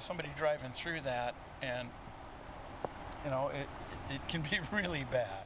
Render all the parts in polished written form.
somebody driving through that, and it can be really bad.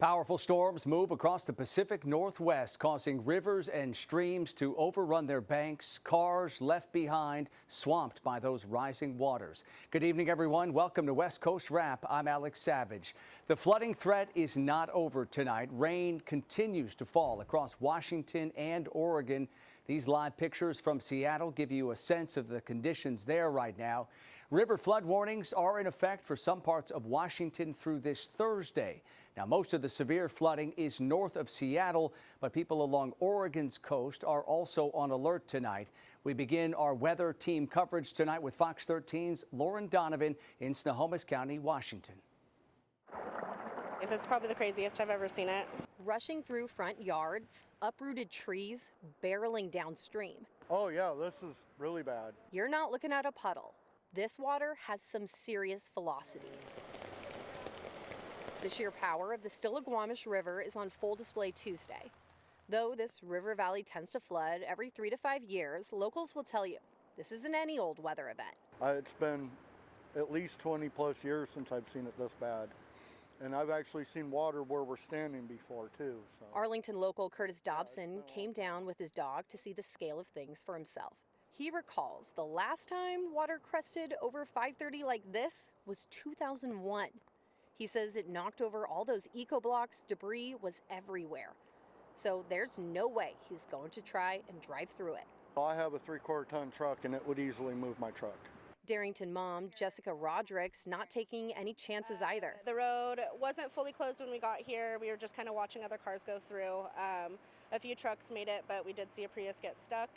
Powerful storms move across the Pacific Northwest, causing rivers and streams to overrun their banks, cars left behind, swamped by those rising waters. Good evening, everyone. Welcome to West Coast Wrap. I'm Alex Savage. The flooding threat is not over tonight. Rain continues to fall across Washington and Oregon. These live pictures from Seattle give you a sense of the conditions there right now. River flood warnings are in effect for some parts of Washington through this Thursday. Now, most of the severe flooding is north of Seattle, but people along Oregon's coast are also on alert tonight. We begin our weather team coverage tonight with Fox 13's Lauren Donovan in Snohomish County, Washington. It's probably the craziest I've ever seen it. Rushing through front yards, uprooted trees, barreling downstream. Oh yeah, this is really bad. You're not looking at a puddle. This water has some serious velocity. The sheer power of the Stillaguamish River is on full display Tuesday. Though this river valley tends to flood every 3 to 5 years, locals will tell you this isn't any old weather event. It's been at least 20 plus years since I've seen it this bad. And I've actually seen water where we're standing before too. So. Arlington local Curtis Dobson came down with his dog to see the scale of things for himself. He recalls the last time water crested over 530 like this was 2001. He says it knocked over all those eco blocks, debris was everywhere. So there's no way he's going to try and drive through it. I have a 3/4 ton truck and it would easily move my truck. Darrington mom Jessica Roderick's not taking any chances either. The road wasn't fully closed when we got here. We were just kind of watching other cars go through. A few trucks made it, but we did see a Prius get stuck.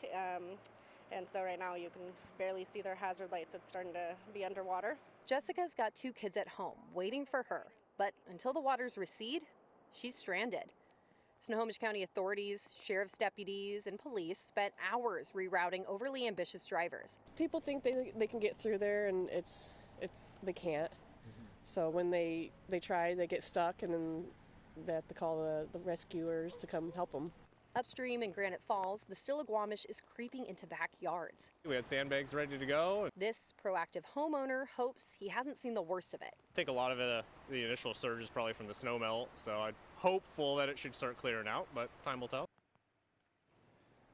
And so right now you can barely see their hazard lights. It's starting to be underwater. Jessica's got 2 kids at home waiting for her, but until the waters recede, she's stranded. Snohomish County authorities, sheriff's deputies, and police spent hours rerouting overly ambitious drivers. People think they can get through there, and they can't. So when they try, they get stuck, and then they have to call the rescuers to come help them. Upstream in Granite Falls, the Stillaguamish is creeping into backyards. We had sandbags ready to go. This proactive homeowner hopes he hasn't seen the worst of it. I think a lot of the initial surge is probably from the snow melt, so I'm hopeful that it should start clearing out, but time will tell.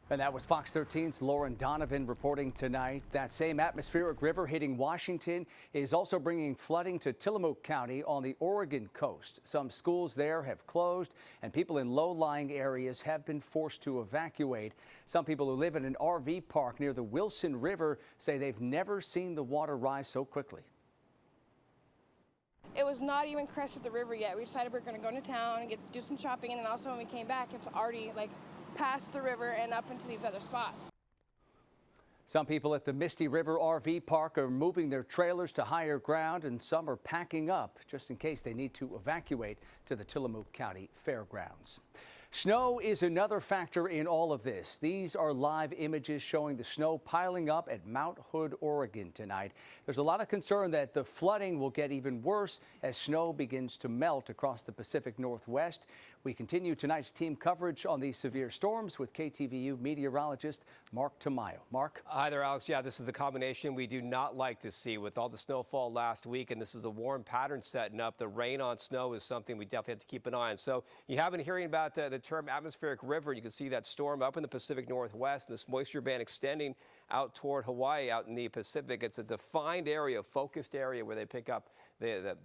And that was Fox 13's Lauren Donovan reporting tonight. That same atmospheric river hitting Washington is also bringing flooding to Tillamook County on the Oregon coast. Some schools there have closed and people in low-lying areas have been forced to evacuate. Some people who live in an RV park near the Wilson River say they've never seen the water rise so quickly. It was not even crested the river yet. We decided we were going to go into town and do some shopping, and then also when we came back, it's already past the river and up into these other spots. Some people at the Misty River RV Park are moving their trailers to higher ground, and some are packing up just in case they need to evacuate to the Tillamook County Fairgrounds. Snow is another factor in all of this. These are live images showing the snow piling up at Mount Hood, Oregon tonight. There's a lot of concern that the flooding will get even worse as snow begins to melt across the Pacific Northwest. We continue tonight's team coverage on these severe storms with KTVU meteorologist Mark Tamayo. Mark? Hi there, Alex. Yeah, this is the combination we do not like to see with all the snowfall last week, and this is a warm pattern setting up. The rain on snow is something we definitely have to keep an eye on. So you have been hearing about the term atmospheric river. You can see that storm up in the Pacific Northwest and this moisture band extending out toward Hawaii out in the Pacific. It's a defined area, focused area where they pick up the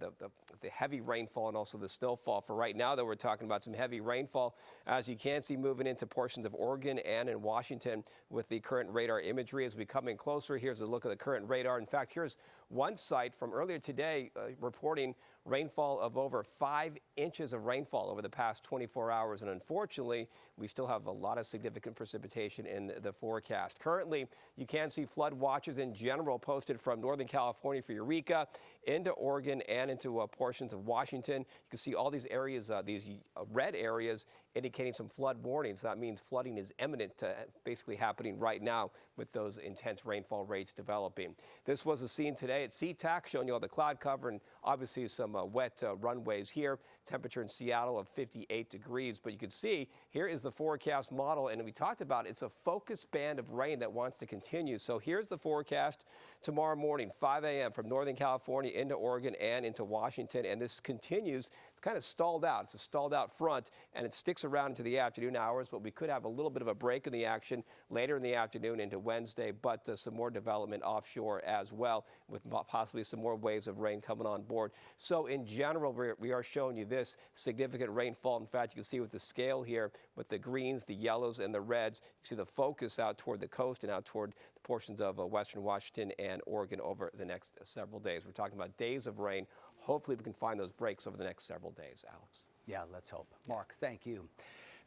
heavy rainfall and also the snowfall. For right now, though, we're talking about some heavy rainfall, as you can see, moving into portions of Oregon and in Washington with the current radar imagery. As we come in closer, here's a look at the current radar. In fact, here's one site from earlier today reporting rainfall of over 5 inches of rainfall over the past 24 hours. And unfortunately, we still have a lot of significant precipitation in the forecast. Currently, you can see flood watches in general posted from Northern California for Eureka into Oregon Oregon and into portions of Washington. You can see all these areas, these red areas, indicating some flood warnings. That means flooding is imminent, basically happening right now with those intense rainfall rates developing. This was the scene today at SeaTac, showing you all the cloud cover and obviously some wet runways here. Temperature in Seattle of 58 degrees, but you can see here is the forecast model, and we talked about it's a focused band of rain that wants to continue. So here's the forecast tomorrow morning, 5 a.m. from Northern California into Oregon and into Washington, and this continues. It's kind of stalled out. It's a stalled out front, and it sticks around into the afternoon hours, but we could have a little bit of a break in the action later in the afternoon into Wednesday, but some more development offshore as well, with possibly some more waves of rain coming on board. So in general, we are showing you this significant rainfall. In fact, you can see with the scale here, with the greens, the yellows, and the reds, you see the focus out toward the coast and out toward the portions of western Washington and Oregon over the next several days. We're talking about days of rain. Hopefully we can find those breaks over the next several days, Alex. Yeah, let's hope. Mark, thank you.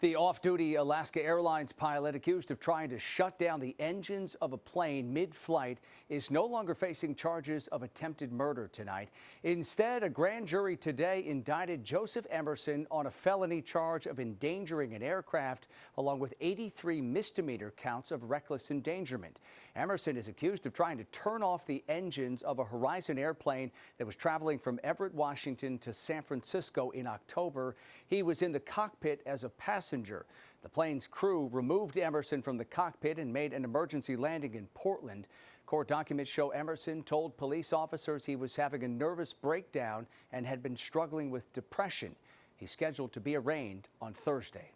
The off-duty Alaska Airlines pilot accused of trying to shut down the engines of a plane mid-flight is no longer facing charges of attempted murder tonight. Instead, a grand jury today indicted Joseph Emerson on a felony charge of endangering an aircraft, along with 83 misdemeanor counts of reckless endangerment. Emerson is accused of trying to turn off the engines of a Horizon airplane that was traveling from Everett, Washington to San Francisco in October. He was in the cockpit as a passenger. The plane's crew removed Emerson from the cockpit and made an emergency landing in Portland. Court documents show Emerson told police officers he was having a nervous breakdown and had been struggling with depression. He's scheduled to be arraigned on Thursday.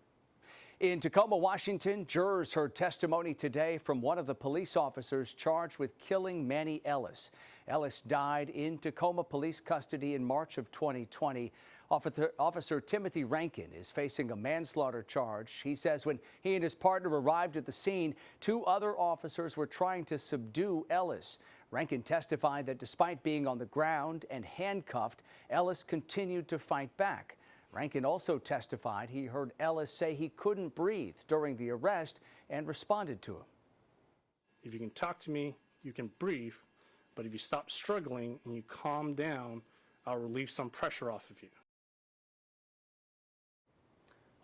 In Tacoma, Washington, jurors heard testimony today from one of the police officers charged with killing Manny Ellis. Ellis died in Tacoma police custody in March of 2020. Officer Timothy Rankin is facing a manslaughter charge. He says when he and his partner arrived at the scene, 2 other officers were trying to subdue Ellis. Rankin testified that despite being on the ground and handcuffed, Ellis continued to fight back. Rankin also testified he heard Ellis say he couldn't breathe during the arrest and responded to him. If you can talk to me, you can breathe, but if you stop struggling and you calm down, I'll relieve some pressure off of you.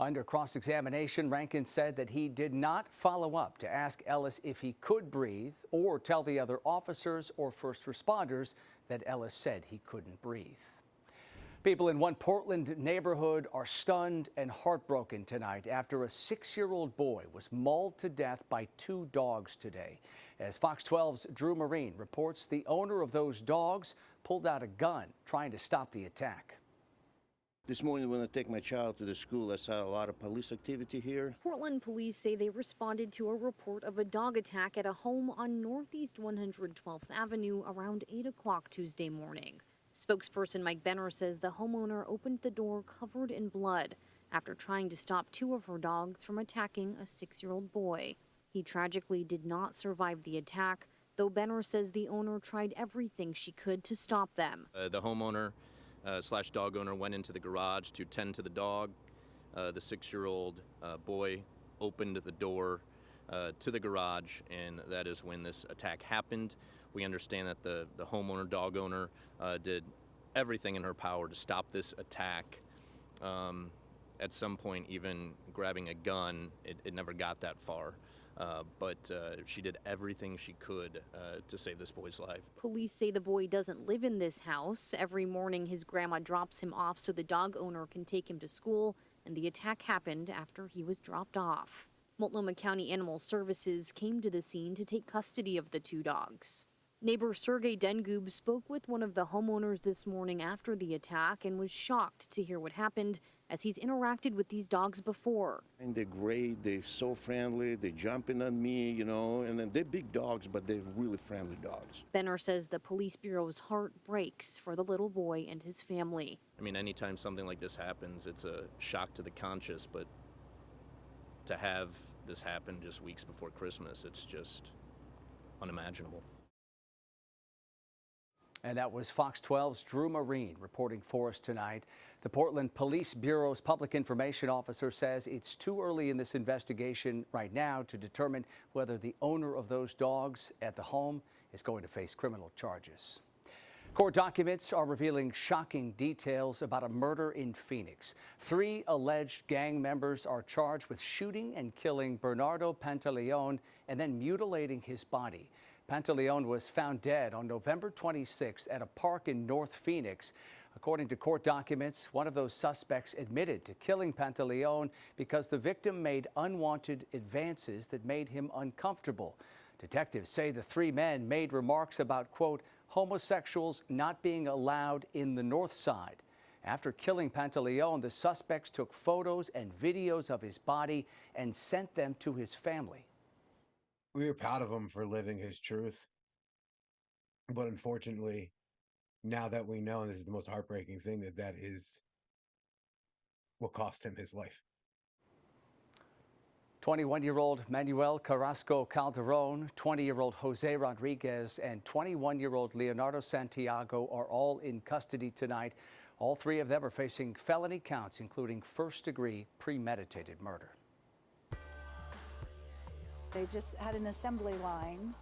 Under cross-examination, Rankin said that he did not follow up to ask Ellis if he could breathe or tell the other officers or first responders that Ellis said he couldn't breathe. People in one Portland neighborhood are stunned and heartbroken tonight after a 6-year-old boy was mauled to death by 2 dogs today. As Fox 12's Drew Marine reports, the owner of those dogs pulled out a gun trying to stop the attack. This morning when I take my child to the school, I saw a lot of police activity here. Portland police say they responded to a report of a dog attack at a home on Northeast 112th Avenue around 8 o'clock Tuesday morning. Spokesperson Mike Benner says the homeowner opened the door covered in blood after trying to stop 2 of her dogs from attacking a 6-year-old boy. He tragically did not survive the attack, though Benner says the owner tried everything she could to stop them. The homeowner slash dog owner went into the garage to tend to the dog. The 6-year-old boy opened the door to the garage, and that is when this attack happened. We understand that the homeowner, dog owner, did everything in her power to stop this attack. At some point, even grabbing a gun, it never got that far. But she did everything she could to save this boy's life. Police say the boy doesn't live in this house. Every morning, his grandma drops him off so the dog owner can take him to school, and the attack happened after he was dropped off. Multnomah County Animal Services came to the scene to take custody of the 2 dogs. Neighbor Sergey Dengub spoke with one of the homeowners this morning after the attack and was shocked to hear what happened, as he's interacted with these dogs before. And they're great, they're so friendly, they're jumping on me, you know, and then they're big dogs, but they're really friendly dogs. Benner says the police bureau's heart breaks for the little boy and his family. I mean, anytime something like this happens, it's a shock to the conscious, but to have this happen just weeks before Christmas, it's just unimaginable. And that was Fox 12's Drew Marine reporting for us tonight. The Portland Police Bureau's Public Information Officer says it's too early in this investigation right now to determine whether the owner of those dogs at the home is going to face criminal charges. Court documents are revealing shocking details about a murder in Phoenix. 3 alleged gang members are charged with shooting and killing Bernardo Pantaleon and then mutilating his body. Pantaleon was found dead on November 26th at a park in North Phoenix. According to court documents, one of those suspects admitted to killing Pantaleon because the victim made unwanted advances that made him uncomfortable. Detectives say the 3 men made remarks about, quote, homosexuals not being allowed in the North Side. After killing Pantaleon, the suspects took photos and videos of his body and sent them to his family. We were proud of him for living his truth. But unfortunately, now that we know, and this is the most heartbreaking thing, that is what cost him his life. 21-year-old Manuel Carrasco Calderon, 20-year-old Jose Rodriguez, and 21-year-old Leonardo Santiago are all in custody tonight. All 3 of them are facing felony counts, including first-degree premeditated murder. They just had an assembly line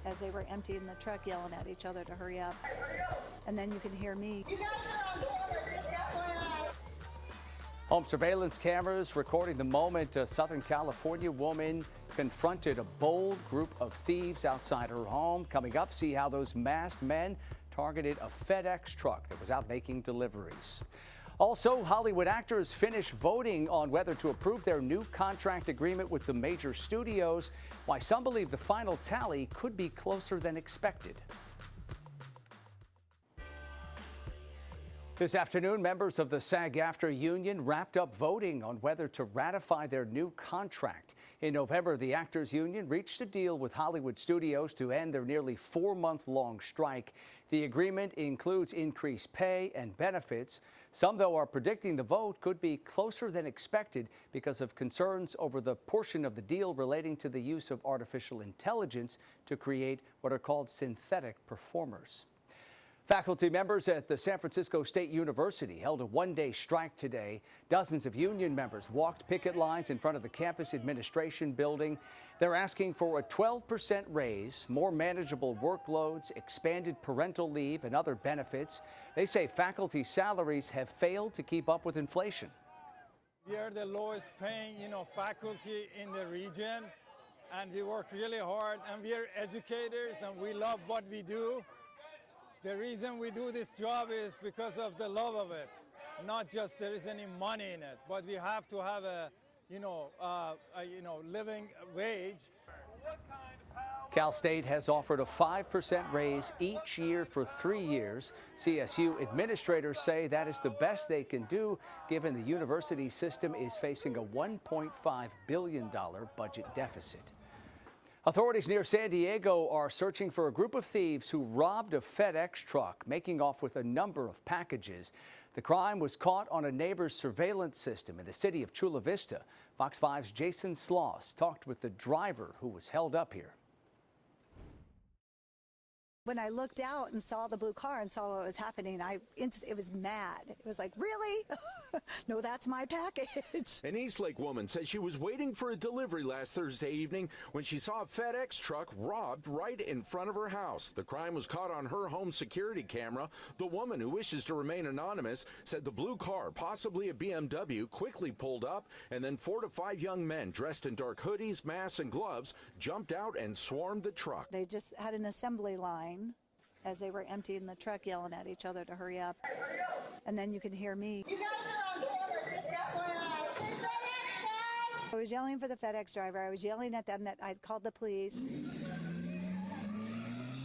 as they were emptying the truck, yelling at each other to hurry up. And then you can hear me. You guys are on camera, just FYI. Home surveillance cameras recording the moment a Southern California woman confronted a bold group of thieves outside her home. Coming up, see how those masked men targeted a FedEx truck that was out making deliveries. Also, Hollywood actors finish voting on whether to approve their new contract agreement with the major studios. Why some believe the final tally could be closer than expected. This afternoon, members of the SAG-AFTRA union wrapped up voting on whether to ratify their new contract. In November, the Actors Union reached a deal with Hollywood studios to end their nearly 4-month-long strike. The agreement includes increased pay and benefits. Some, though, are predicting the vote could be closer than expected because of concerns over the portion of the deal relating to the use of artificial intelligence to create what are called synthetic performers. Faculty members at the San Francisco State University held a 1-day strike today. Dozens of union members walked picket lines in front of the campus administration building. They're asking for a 12% raise, more manageable workloads, expanded parental leave, and other benefits. They say faculty salaries have failed to keep up with inflation. We are the lowest paying, faculty in the region, and we work really hard, and we are educators, and we love what we do. The reason we do this job is because of the love of it, not just there is any money in it, but we have to have a living wage. Cal State has offered a 5% raise each year for 3 years. CSU administrators say that is the best they can do, given the university system is facing a $1.5 billion budget deficit. Authorities near San Diego are searching for a group of thieves who robbed a FedEx truck, making off with a number of packages. The crime was caught on a neighbor's surveillance system in the city of Chula Vista. Fox 5's Jason Sloss talked with the driver who was held up here. When I looked out and saw the blue car and saw what was happening, it was mad. It was like, really? No, that's my package. An Eastlake woman says she was waiting for a delivery last Thursday evening when she saw a FedEx truck robbed right in front of her house. The crime was caught on her home security camera. The woman, who wishes to remain anonymous, said the blue car, possibly a BMW, quickly pulled up, and then 4 to 5 young men dressed in dark hoodies, masks, and gloves jumped out and swarmed the truck. They just had an assembly line as they were emptying the truck, yelling at each other to hurry up. And then you can hear me. You guys are on camera, just FYI. I was yelling for the FedEx driver. I was yelling at them that I'd called the police,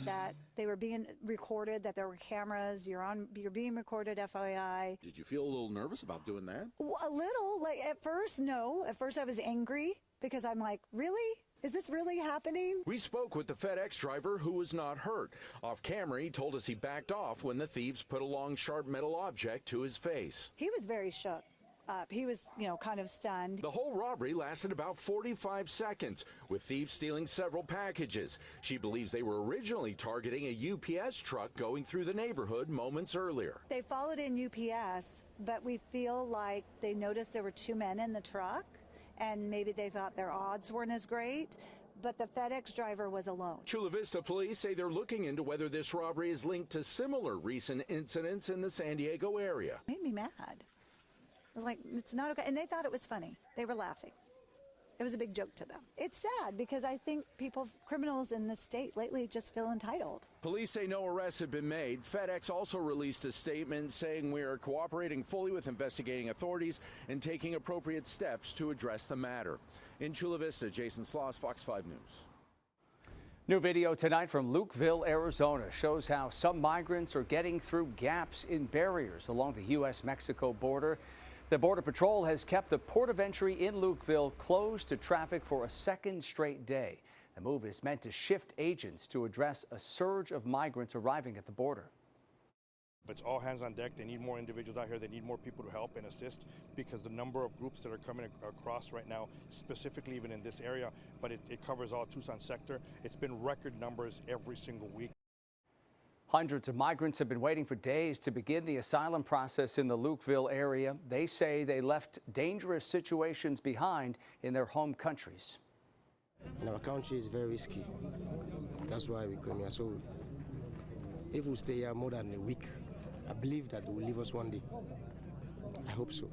that they were being recorded, that there were cameras. You're being recorded, FYI. Did you feel a little nervous about doing that? A little. Like at first, no. At first I was angry because I'm like, really? Is this really happening? We spoke with the FedEx driver, who was not hurt. Off camera, he told us he backed off when the thieves put a long, sharp metal object to his face. He was very shook up. He was, kind of stunned. The whole robbery lasted about 45 seconds, with thieves stealing several packages. She believes they were originally targeting a UPS truck going through the neighborhood moments earlier. They followed in UPS, but we feel like they noticed there were 2 men in the truck, and maybe they thought their odds weren't as great. but the FedEx driver was alone. Chula Vista police say they're looking into whether this robbery is linked to similar recent incidents in the San Diego area. Made me mad. I was like, it's not okay. And they thought it was funny. They were laughing. It was a big joke to them. It's sad because I think criminals in this state lately just feel entitled. Police say no arrests have been made. FedEx also released a statement saying we are cooperating fully with investigating authorities and taking appropriate steps to address the matter. In Chula Vista, Jason Sloss, Fox 5 News. New video tonight from Lukeville, Arizona shows how some migrants are getting through gaps in barriers along the U.S.-Mexico border. The Border Patrol has kept the port of entry in Lukeville closed to traffic for a second straight day. The move is meant to shift agents to address a surge of migrants arriving at the border. It's all hands on deck. They need more individuals out here. They need more people to help and assist because the number of groups that are coming across right now, specifically even in this area, but it covers all Tucson sector. It's been record numbers every single week. Hundreds of migrants have been waiting for days to begin the asylum process in the Lukeville area. They say they left dangerous situations behind in their home countries. And our country is very risky. That's why we come here. So if we stay here more than a week, I believe that they will leave us one day. I hope so.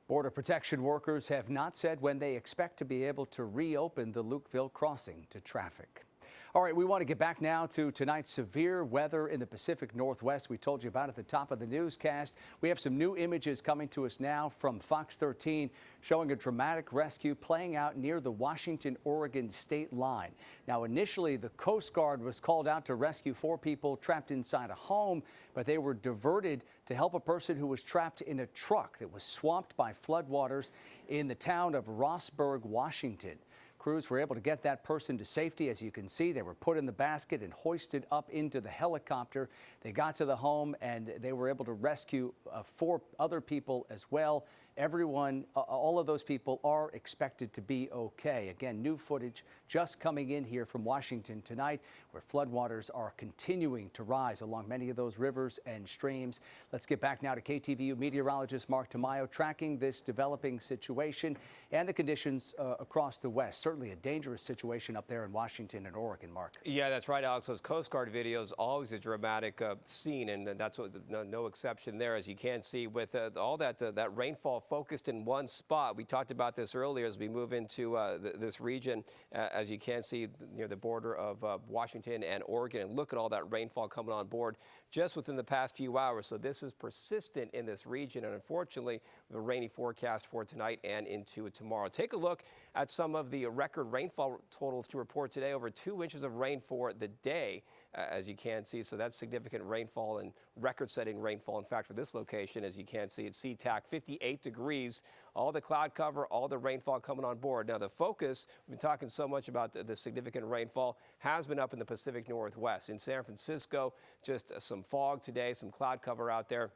Border protection workers have not said when they expect to be able to reopen the Lukeville crossing to traffic. All right, we want to get back now to tonight's severe weather in the Pacific Northwest we told you about at the top of the newscast. We have some new images coming to us now from Fox 13 showing a dramatic rescue playing out near the Washington-Oregon state line. Now, initially, the Coast Guard was called out to rescue 4 people trapped inside a home, but they were diverted to help a person who was trapped in a truck that was swamped by floodwaters in the town of Rossburg, Washington. Crews were able to get that person to safety. As you can see, they were put in the basket and hoisted up into the helicopter. They got to the home and they were able to rescue 4 other people as well. Everyone, all of those people are expected to be okay. Again, new footage just coming in here from Washington tonight, where floodwaters are continuing to rise along many of those rivers and streams. Let's get back now to KTVU meteorologist Mark Tamayo tracking this developing situation and the conditions across the West. Certainly a dangerous situation up there in Washington and Oregon, Mark. Yeah, that's right, Alex. Those Coast Guard videos, always a dramatic scene, and that's what, no exception there, as you can see with all that rainfall focused in one spot. We talked about this earlier as we move into this region, as you can see near the border of Washington and Oregon. And look at all that rainfall coming on board just within the past few hours. So this is persistent in this region, and unfortunately, we have a rainy forecast for tonight and into tomorrow. Take a look at some of the record rainfall totals to report today. Over 2 inches of rain for the day, as you can see. So that's significant rainfall and record-setting rainfall. In fact, for this location, as you can see, it's SeaTac, 58 degrees. All the cloud cover, all the rainfall coming on board. Now, the focus, we've been talking so much about the significant rainfall, has been up in the Pacific Northwest. In San Francisco, just some fog today, some cloud cover out there,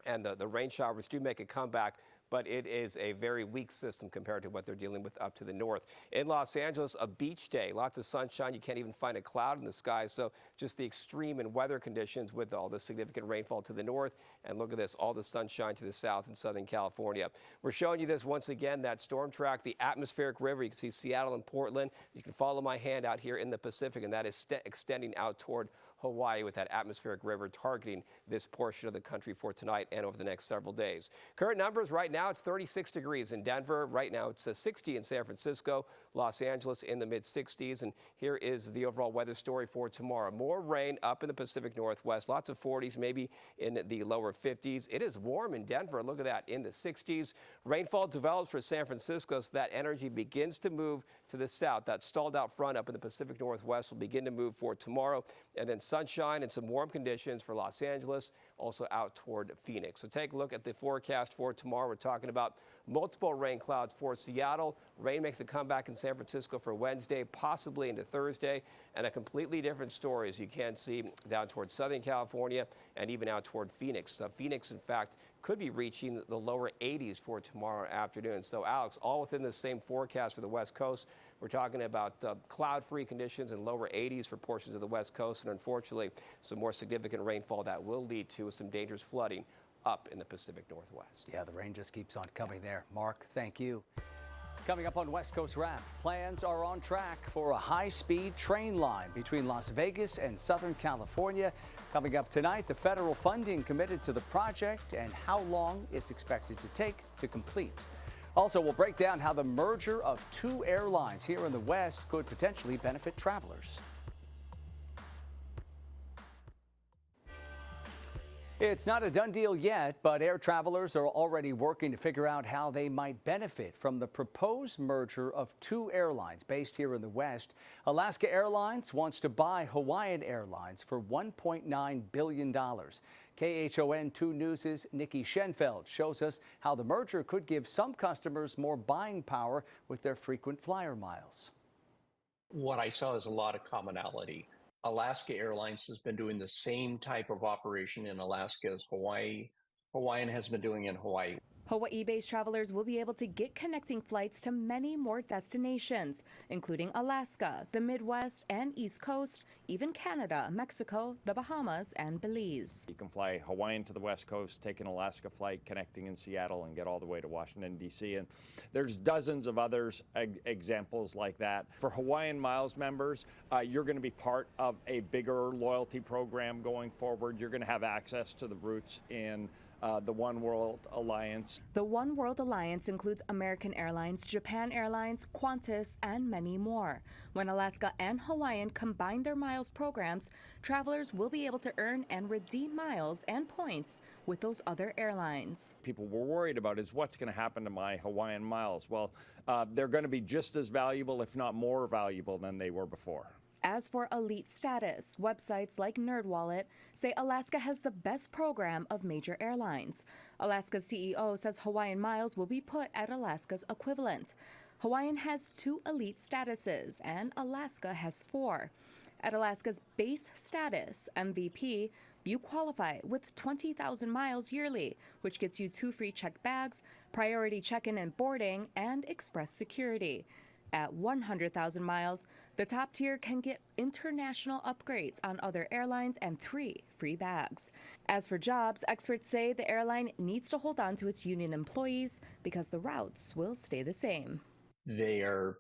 and the rain showers do make a comeback, but it is a very weak system compared to what they're dealing with up to the north. In Los Angeles, a beach day, lots of sunshine. You can't even find a cloud in the sky. So just the extreme in weather conditions with all the significant rainfall to the north. And look at this, all the sunshine to the south in Southern California. We're showing you this once again, that storm track, the atmospheric river. You can see Seattle and Portland. You can follow my hand out here in the Pacific, and that is extending out toward Hawaii with that atmospheric river targeting this portion of the country for tonight and over the next several days. Current numbers right now, it's 36 degrees in Denver. Right now, it's 60 in San Francisco, Los Angeles in the mid-60s. And here is the overall weather story for tomorrow. More rain up in the Pacific Northwest, lots of 40s, maybe in the lower 50s. It is warm in Denver. Look at that, in the 60s. Rainfall develops for San Francisco, so that energy begins to move to the south. That stalled out front up in the Pacific Northwest will begin to move for tomorrow. And then sunshine and some warm conditions for Los Angeles, also out toward Phoenix. So take a look at the forecast for tomorrow. We're talking about multiple rain clouds for Seattle. Rain makes a comeback in San Francisco for Wednesday, possibly into Thursday, and a completely different story, as you can see, down towards Southern California and even out toward Phoenix. Phoenix, in fact, could be reaching the lower 80s for tomorrow afternoon. So, Alex, all within the same forecast for the West Coast. We're talking about cloud-free conditions and lower 80s for portions of the West Coast, and unfortunately, some more significant rainfall that will lead to some dangerous flooding up in the Pacific Northwest. Yeah, the rain just keeps on coming there. Mark, thank you. Coming up on West Coast Wrap, plans are on track for a high-speed train line between Las Vegas and Southern California. Coming up tonight, the federal funding committed to the project and how long it's expected to take to complete. Also, we'll break down how the merger of two airlines here in the West could potentially benefit travelers. It's not a done deal yet, but air travelers are already working to figure out how they might benefit from the proposed merger of two airlines based here in the West. Alaska Airlines wants to buy Hawaiian Airlines for $1.9 billion. KHON 2 News' Nikki Schenfeld shows us how the merger could give some customers more buying power with their frequent flyer miles. What I saw is a lot of commonality. Alaska Airlines has been doing the same type of operation in Alaska as Hawaiian has been doing in Hawaii. Hawaii-based travelers will be able to get connecting flights to many more destinations, including Alaska, the Midwest and East Coast, even Canada, Mexico, the Bahamas, and Belize. You can fly Hawaiian to the West Coast, take an Alaska flight connecting in Seattle, and get all the way to Washington, D.C. And there's dozens of others examples like that. For Hawaiian Miles members, you're going to be part of a bigger loyalty program going forward. You're going to have access to the routes in the One World Alliance. The One World Alliance includes American Airlines, Japan Airlines, Qantas, and many more. When Alaska and Hawaiian combine their miles programs, travelers will be able to earn and redeem miles and points with those other airlines. People were worried about is what's going to happen to my Hawaiian miles. Well, they're going to be just as valuable, if not more valuable, than they were before. As for elite status, websites like NerdWallet say Alaska has the best program of major airlines. Alaska's CEO says Hawaiian Miles will be put at Alaska's equivalent. Hawaiian has 2 elite statuses and Alaska has 4. At Alaska's base status, MVP, you qualify with 20,000 miles yearly, which gets you 2 free checked bags, priority check-in and boarding, and express security. At 100,000 miles, the top tier can get international upgrades on other airlines and 3 free bags. As for jobs, experts say the airline needs to hold on to its union employees because the routes will stay the same. They are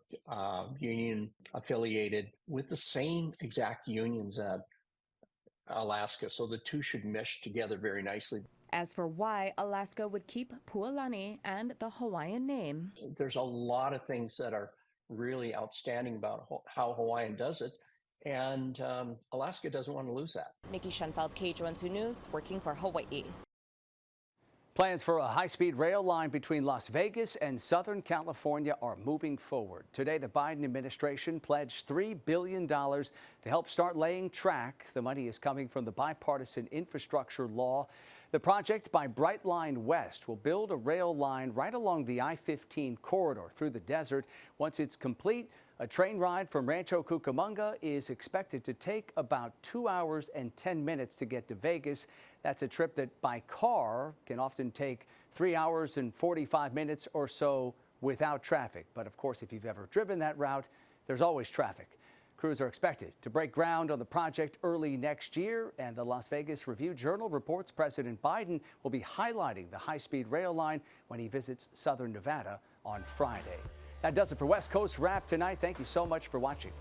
union affiliated with the same exact unions at Alaska, so the two should mesh together very nicely. As for why Alaska would keep Pualani and the Hawaiian name, there's a lot of things that are really outstanding about how Hawaiian does it, and Alaska doesn't want to lose that. Nikki Schenfeld, KHON 2 News, working for Hawaii. Plans for a high-speed rail line between Las Vegas and Southern California are moving forward. Today, the Biden administration pledged $3 billion to help start laying track. The money is coming from the bipartisan infrastructure law. The project by Brightline West will build a rail line right along the I-15 corridor through the desert. Once it's complete, a train ride from Rancho Cucamonga is expected to take about 2 hours and 10 minutes to get to Vegas. That's a trip that by car can often take 3 hours and 45 minutes or so without traffic. But of course, if you've ever driven that route, there's always traffic. Crews are expected to break ground on the project early next year, and the Las Vegas Review-Journal reports President Biden will be highlighting the high-speed rail line when he visits southern Nevada on Friday. That does it for West Coast Wrap tonight. Thank you so much for watching.